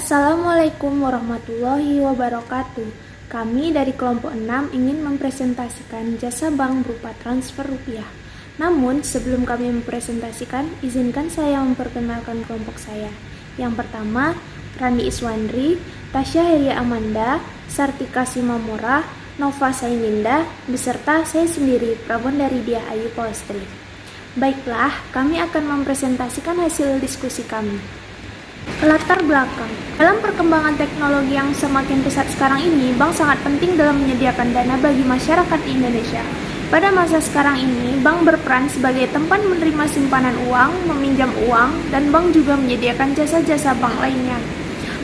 Assalamualaikum warahmatullahi wabarakatuh. Kami dari kelompok 6 ingin mempresentasikan jasa bank berupa transfer rupiah. Namun, sebelum kami mempresentasikan, izinkan saya memperkenalkan kelompok saya. Yang pertama, Randi Iswandri, Tasya Heria Amanda, Sartika Simamora, Nova Saininda, beserta saya sendiri, Prabon dari Dia Ayu Polstri. Baiklah, kami akan mempresentasikan hasil diskusi kami. Latar belakang. Dalam perkembangan teknologi yang semakin pesat sekarang ini, bank sangat penting dalam menyediakan dana bagi masyarakat di Indonesia. Pada masa sekarang ini, bank berperan sebagai tempat menerima simpanan uang, meminjam uang, dan bank juga menyediakan jasa-jasa bank lainnya.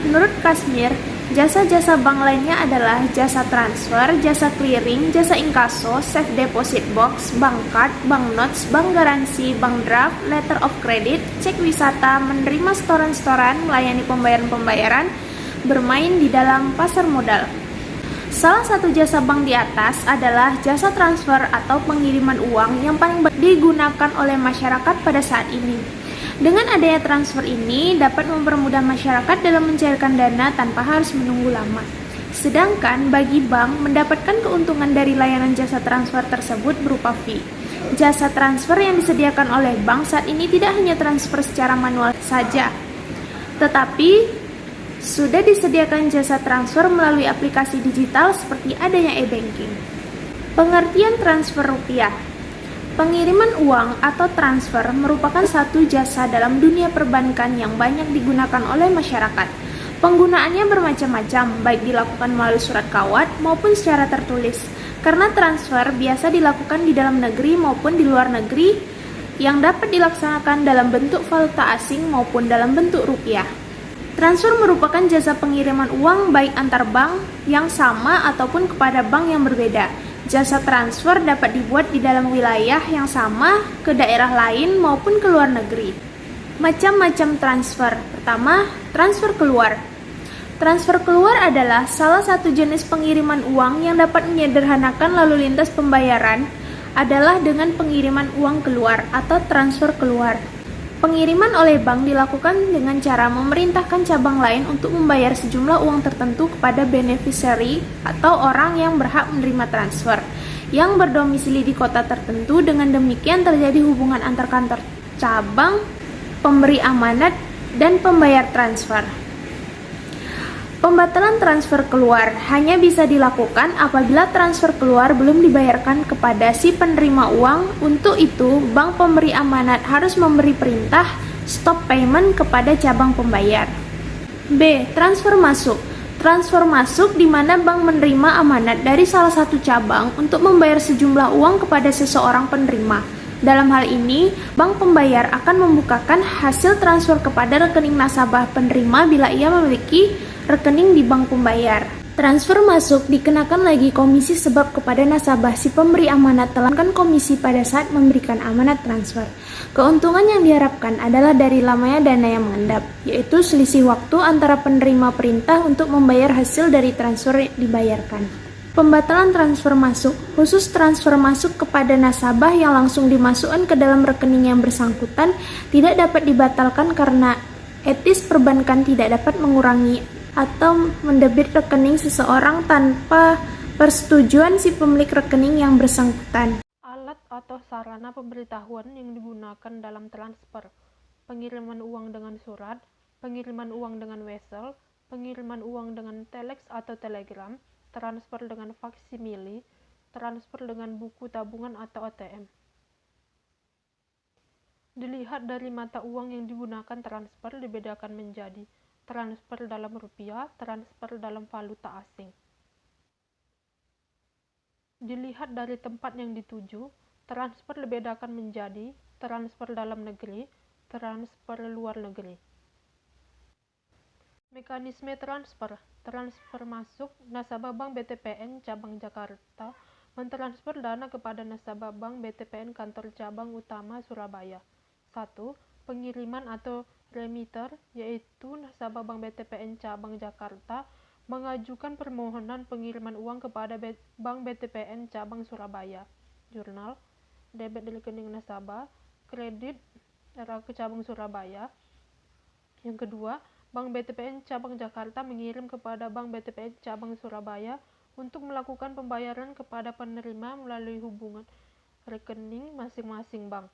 Menurut Kasmir, jasa-jasa bank lainnya adalah jasa transfer, jasa clearing, jasa inkaso, safe deposit box, bank card, bank notes, bank garansi, bank draft, letter of credit, cek wisata, menerima setoran-setoran, melayani pembayaran-pembayaran, bermain di dalam pasar modal. Salah satu jasa bank di atas adalah jasa transfer atau pengiriman uang yang paling digunakan oleh masyarakat pada saat ini. Dengan adanya transfer ini dapat mempermudah masyarakat dalam mencairkan dana tanpa harus menunggu lama. Sedangkan bagi bank mendapatkan keuntungan dari layanan jasa transfer tersebut berupa fee. Jasa transfer yang disediakan oleh bank saat ini tidak hanya transfer secara manual saja, tetapi sudah disediakan jasa transfer melalui aplikasi digital seperti adanya e-banking. Pengertian transfer rupiah. Pengiriman uang atau transfer merupakan satu jasa dalam dunia perbankan yang banyak digunakan oleh masyarakat. Penggunaannya bermacam-macam, baik dilakukan melalui surat kawat maupun secara tertulis. Karena transfer biasa dilakukan di dalam negeri maupun di luar negeri yang dapat dilaksanakan dalam bentuk valuta asing maupun dalam bentuk rupiah. Transfer merupakan jasa pengiriman uang baik antar bank yang sama ataupun kepada bank yang berbeda. Jasa transfer dapat dibuat di dalam wilayah yang sama ke daerah lain maupun ke luar negeri. Macam-macam transfer. Pertama, transfer keluar. Transfer keluar adalah salah satu jenis pengiriman uang yang dapat menyederhanakan lalu lintas pembayaran adalah dengan pengiriman uang keluar atau transfer keluar. Pengiriman oleh bank dilakukan dengan cara memerintahkan cabang lain untuk membayar sejumlah uang tertentu kepada beneficiary atau orang yang berhak menerima transfer yang berdomisili di kota tertentu. Dengan demikian terjadi hubungan antar kantor cabang, pemberi amanat, dan pembayar transfer. Pembatalan transfer keluar hanya bisa dilakukan apabila transfer keluar belum dibayarkan kepada si penerima uang. Untuk itu, bank pemberi amanat harus memberi perintah stop payment kepada cabang pembayar. B. Transfer masuk. Transfer masuk di mana bank menerima amanat dari salah satu cabang untuk membayar sejumlah uang kepada seseorang penerima. Dalam hal ini, bank pembayar akan membukakan hasil transfer kepada rekening nasabah penerima bila ia memiliki rekening di bank pembayar. Transfer masuk dikenakan lagi komisi sebab kepada nasabah si pemberi amanat telah melakukan komisi pada saat memberikan amanat transfer. Keuntungan yang diharapkan adalah dari lamanya dana yang mengendap, yaitu selisih waktu antara penerima perintah untuk membayar hasil dari transfer yang dibayarkan. Pembatalan transfer masuk, khusus transfer masuk kepada nasabah yang langsung dimasukkan ke dalam rekening yang bersangkutan tidak dapat dibatalkan karena etis perbankan tidak dapat mengurangi atau mendebit rekening seseorang tanpa persetujuan si pemilik rekening yang bersangkutan. Alat atau sarana pemberitahuan yang digunakan dalam transfer: pengiriman uang dengan surat, pengiriman uang dengan wesel, pengiriman uang dengan telex atau telegram, transfer dengan faksimili, transfer dengan buku tabungan atau ATM. Dilihat dari mata uang yang digunakan transfer dibedakan menjadi transfer dalam rupiah, transfer dalam valuta asing. Dilihat dari tempat yang dituju, transfer dibedakan menjadi transfer dalam negeri, transfer luar negeri. Mekanisme transfer. Transfer masuk, nasabah Bank BTPN Cabang Jakarta mentransfer dana kepada nasabah Bank BTPN Kantor Cabang Utama Surabaya. 1. Pengiriman atau remitter, yaitu nasabah Bank BTPN Cabang Jakarta mengajukan permohonan pengiriman uang kepada Bank BTPN Cabang Surabaya. Jurnal, debit di rekening nasabah, kredit RA ke Cabang Surabaya. Yang kedua, Bank BTPN Cabang Jakarta mengirim kepada Bank BTPN Cabang Surabaya untuk melakukan pembayaran kepada penerima melalui hubungan rekening masing-masing bank.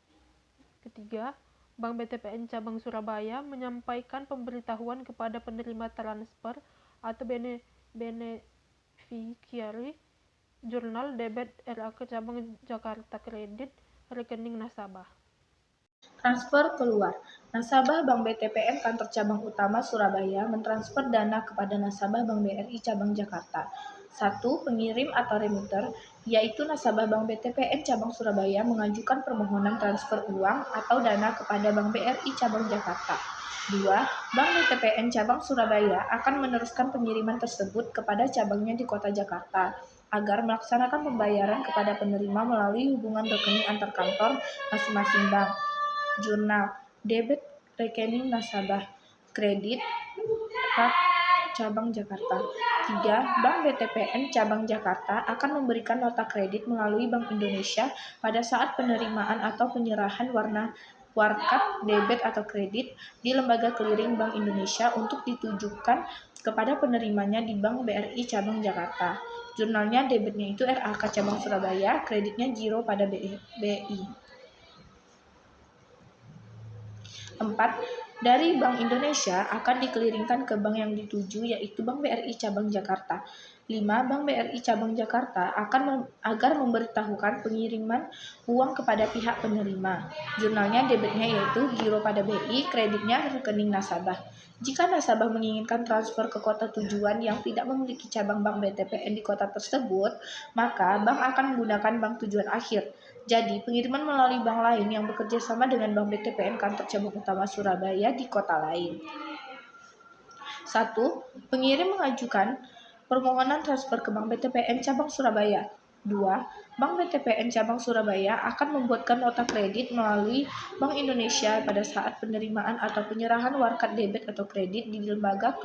Ketiga, Bank BTPN Cabang Surabaya menyampaikan pemberitahuan kepada penerima transfer atau beneficiary jurnal debit RAK Cabang Jakarta Kredit rekening nasabah. Transfer keluar. Nasabah Bank BTPN Kantor Cabang Utama Surabaya mentransfer dana kepada nasabah Bank BRI Cabang Jakarta. 1. Pengirim atau remitter, yaitu nasabah Bank BTPN Cabang Surabaya mengajukan permohonan transfer uang atau dana kepada Bank BRI Cabang Jakarta. 2. Bank BTPN Cabang Surabaya akan meneruskan pengiriman tersebut kepada cabangnya di Kota Jakarta agar melaksanakan pembayaran kepada penerima melalui hubungan rekening antar kantor masing-masing bank. Jurnal debit rekening nasabah kredit RAK Cabang Jakarta. 3. Bank BTPN Cabang Jakarta akan memberikan nota kredit melalui Bank Indonesia pada saat penerimaan atau penyerahan warkat debit atau kredit di lembaga clearing Bank Indonesia untuk ditujukan kepada penerimanya di Bank BRI Cabang Jakarta. Jurnalnya debitnya itu RAK Cabang Surabaya, kreditnya giro pada BI. 4. Dari Bank Indonesia akan dikeliringkan ke bank yang dituju, yaitu Bank BRI Cabang Jakarta. 5. Bank BRI Cabang Jakarta agar memberitahukan pengiriman uang kepada pihak penerima. Jurnalnya debitnya yaitu giro pada BI, kreditnya rekening nasabah. Jika nasabah menginginkan transfer ke kota tujuan yang tidak memiliki cabang Bank BTPN di kota tersebut, maka bank akan menggunakan bank tujuan akhir. Jadi, pengiriman melalui bank lain yang bekerja sama dengan Bank BTPN Kantor Cabang Utama Surabaya di kota lain. 1. Pengirim mengajukan permohonan transfer ke Bank BTPN Cabang Surabaya. 2. Bank BTPN Cabang Surabaya akan membuatkan nota kredit melalui Bank Indonesia pada saat penerimaan atau penyerahan warkat debit atau kredit di lembaga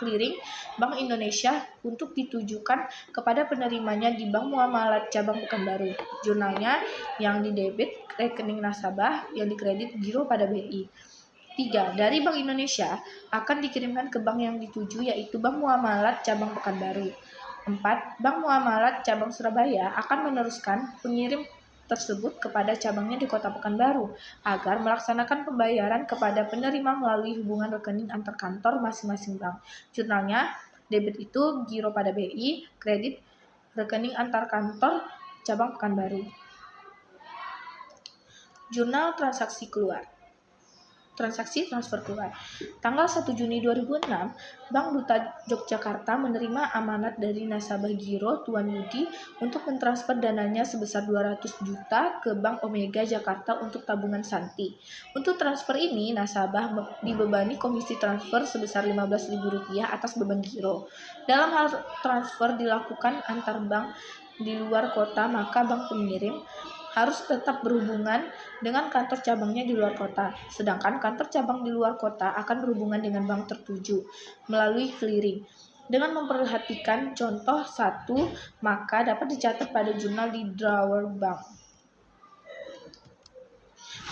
clearing Bank Indonesia untuk ditujukan kepada penerimanya di Bank Muamalat Cabang Pekanbaru. Jurnalnya yang di debit rekening nasabah, yang dikredit giro pada BI. 3. Dari Bank Indonesia akan dikirimkan ke bank yang dituju, yaitu Bank Muamalat Cabang Pekanbaru. 4. Bank Muamalat Cabang Surabaya akan meneruskan pengirim tersebut kepada cabangnya di Kota Pekanbaru agar melaksanakan pembayaran kepada penerima melalui hubungan rekening antar kantor masing-masing bank. Jurnalnya, debit itu giro pada BI, kredit rekening antar kantor cabang Pekanbaru. Jurnal transaksi keluar. Transaksi transfer keluar. Tanggal 1 Juni 2006, Bank Duta Yogyakarta menerima amanat dari nasabah giro Tuan Yudi untuk mentransfer dananya sebesar 200 juta ke Bank Omega Jakarta untuk tabungan Santi. Untuk transfer ini, nasabah dibebani komisi transfer sebesar Rp15.000 atas beban giro. Dalam hal transfer dilakukan antar bank di luar kota, maka bank pengirim harus tetap berhubungan dengan kantor cabangnya di luar kota, sedangkan kantor cabang di luar kota akan berhubungan dengan bank tertuju melalui clearing. Dengan memperhatikan contoh 1, maka dapat dicatat pada jurnal di drawer bank.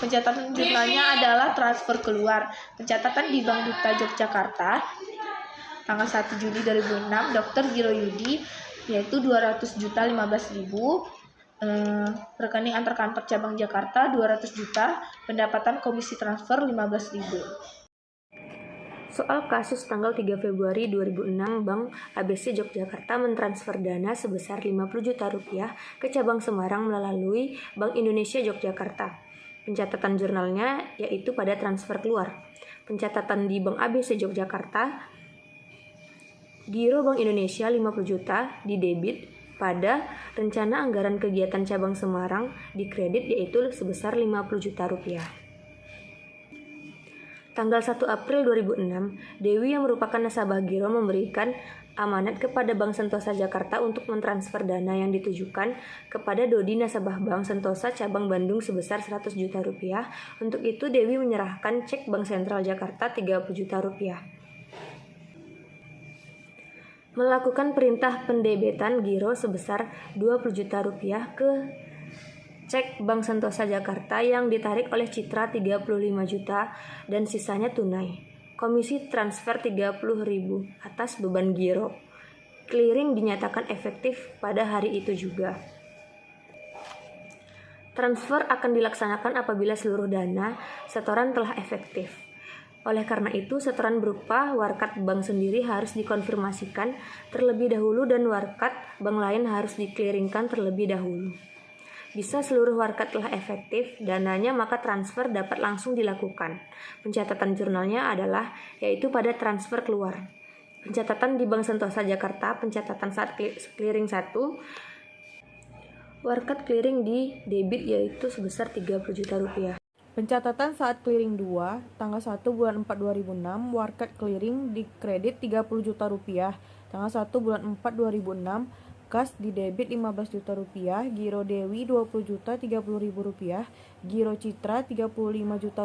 Pencatatan jurnalnya adalah transfer keluar. Pencatatan di Bank Duta Yogyakarta tanggal 1 Juli 2006, Dr. Giro Yudi, yaitu 200 juta 15.000. Rekening antar kantor cabang Jakarta 200 juta, pendapatan komisi transfer 15.000. Soal kasus tanggal 3 Februari 2006, Bank ABC Yogyakarta mentransfer dana sebesar Rp50 juta ke cabang Semarang melalui Bank Indonesia Yogyakarta. Pencatatan jurnalnya yaitu pada transfer keluar. Pencatatan di Bank ABC Yogyakarta, giro Bank Indonesia 50 juta di debit pada rencana anggaran kegiatan cabang Semarang di kredit yaitu sebesar Rp50 juta. Tanggal 1 April 2006, Dewi yang merupakan nasabah giro memberikan amanat kepada Bank Sentosa Jakarta untuk mentransfer dana yang ditujukan kepada Dodi nasabah Bank Sentosa cabang Bandung sebesar Rp100 juta. Untuk itu Dewi menyerahkan cek Bank Sentral Jakarta Rp30 juta. Melakukan perintah pendebetan giro sebesar Rp20 juta ke cek Bank Sentosa Jakarta yang ditarik oleh Citra 35 juta dan sisanya tunai. Komisi transfer 30.000 atas beban giro. Clearing dinyatakan efektif pada hari itu juga. Transfer akan dilaksanakan apabila seluruh dana setoran telah efektif. Oleh karena itu, setoran berupa warkat bank sendiri harus dikonfirmasikan terlebih dahulu dan warkat bank lain harus dikliringkan terlebih dahulu. Bisa seluruh warkat telah efektif dananya, maka transfer dapat langsung dilakukan. Pencatatan jurnalnya adalah yaitu pada transfer keluar. Pencatatan di Bank Sentosa Jakarta, pencatatan saat clearing 1, warkat clearing di debit yaitu sebesar Rp30 juta. Pencatatan saat clearing 2, tanggal 1 bulan 4 2006, warkat clearing di kredit Rp30 juta, tanggal 1 bulan 4 2006, kas di debit Rp15 juta, giro Dewi Rp20 juta Rp30.000, giro Citra Rp35 juta,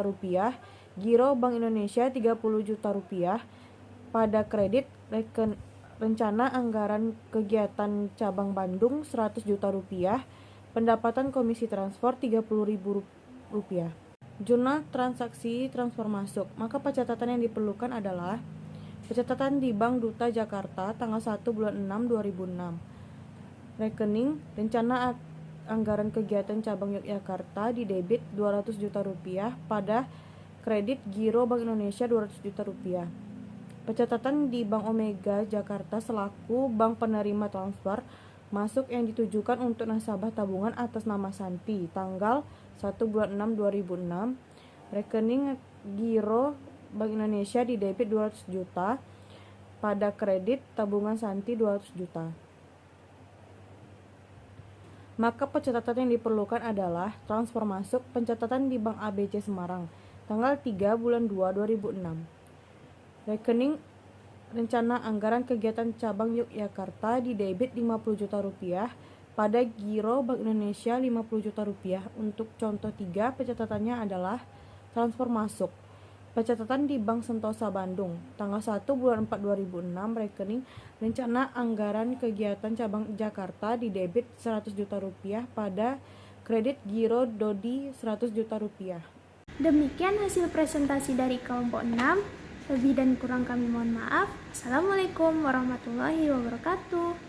giro Bank Indonesia Rp30 juta, pada kredit rencana anggaran kegiatan cabang Bandung Rp100 juta, pendapatan komisi transfer Rp30.000. Jurnal transaksi transfer masuk, maka pencatatan yang diperlukan adalah pencatatan di Bank Duta Jakarta tanggal 1 bulan 6 2006. Rekening rencana anggaran kegiatan cabang Yogyakarta di debit Rp200 juta, pada kredit giro Bank Indonesia Rp200 juta. Pencatatan di Bank Omega Jakarta selaku bank penerima transfer masuk yang ditujukan untuk nasabah tabungan atas nama Santi tanggal 1 bulan 6 2006. Rekening giro Bank Indonesia di debit Rp200 juta, pada kredit tabungan Santi Rp200 juta. Maka pencatatan yang diperlukan adalah transfer masuk pencatatan di Bank ABC Semarang tanggal 3 bulan 2 2006. Rekening rencana anggaran kegiatan cabang Yogyakarta di debit Rp50 juta, pada giro Bank Indonesia Rp50 juta. Untuk contoh 3, pencatatannya adalah transfer masuk pencatatan di Bank Sentosa Bandung tanggal 1 bulan 4 2006, rekening rencana anggaran kegiatan cabang Jakarta di debit Rp100 juta, pada kredit giro Dodi Rp100 juta. Demikian hasil presentasi dari kelompok 6. Lebih dan kurang kami mohon maaf. Assalamualaikum warahmatullahi wabarakatuh.